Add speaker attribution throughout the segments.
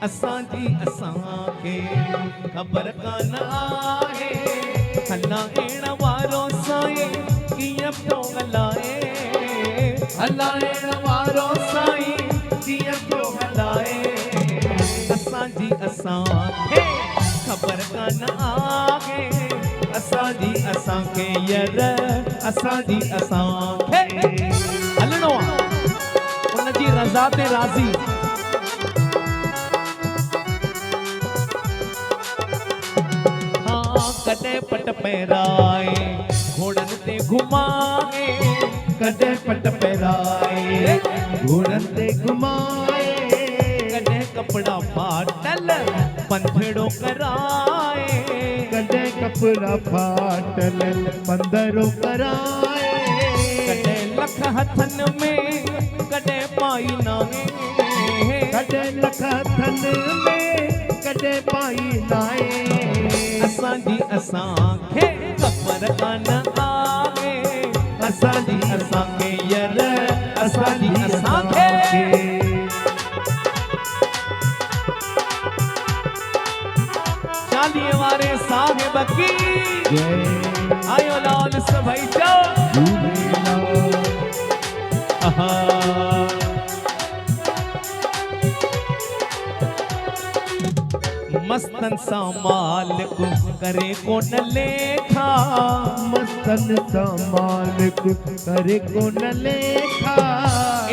Speaker 1: असांजी असांखे ख़बर कान आहे हला अहिड़ वारो साईं कीअं पियो हलाइण वारो साईं कीअं पियो हलाए असांजी असांखे ख़बर कान आहे असांजी असांखे यर असांजी असांखे हलणो आहे उनजी रज़ा ते राज़ी कॾहिं पट पहिराए घोड़नि ते घुमाए कॾहिं पट पहिराए घोड़नि ते घुमाए कॾहिं कपिड़ा फाटल पंधड़ो कराए
Speaker 2: कॾहिं कपिड़ा फाटल पंधड़ो कराए
Speaker 1: कॾहिं लख हथनि में कॾहिं पाई नाहे
Speaker 2: कॾहिं लख हथनि में कॾहिं पाई नाहे
Speaker 1: असांजी असांखे ख़बर कान आहे असांजी असांखे यर असांजी असांखे चालीहे वारे साहिब की आयो लाल सभई चओ मस्तन सां मालिक करे कोन लेखा
Speaker 2: मस्तन सां मालिक करे कोन लेखा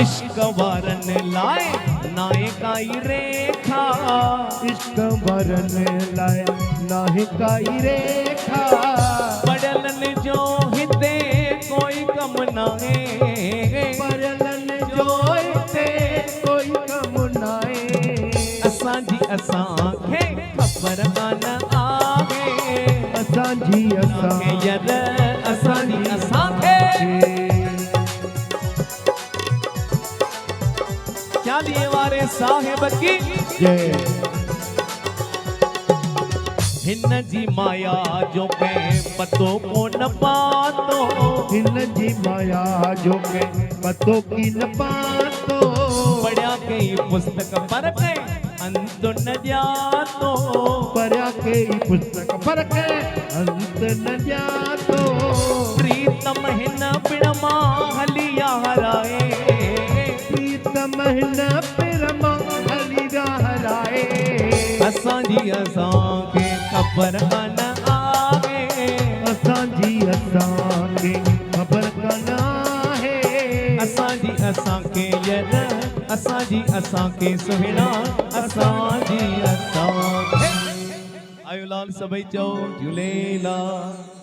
Speaker 1: इश्क वारनि लाइ नाहे काई रेखा
Speaker 2: इश्क वारनि लाइ नाहे काई रेखा
Speaker 1: पढ़ियलनि जो हिते कोई कम नाहे
Speaker 2: पढ़ियलनि जो हिते कोई कम नाहे
Speaker 1: असांजी असांखे ख़बर कान आहे
Speaker 2: असांजी
Speaker 1: असांखे यर असांजी असांखे चालीहे वारे साहिब की
Speaker 2: जय
Speaker 1: हिन जी माया जो कंहिं पतो कोन पातो
Speaker 2: हिन जी माया जो कंहिं पतो की न पातो
Speaker 1: पढ़िया कई पुस्तक पर कंहिं अंत न ॼातो
Speaker 2: पढ़िया कई पुस्तक पर कंहिं अंत न ॼातो
Speaker 1: प्रीतम हिन पिण मां हली हराए
Speaker 2: प्रीतम हिन पिण मां हली हराए
Speaker 1: असांजी असांखे ख़बर कान आहे
Speaker 2: असांजी असांखे ख़बर कान आहे
Speaker 1: असांजी असांखे यर असांजी असांखे सुहिणा असांजी असांखे आयो लाल सभई चओ झूलेलाल।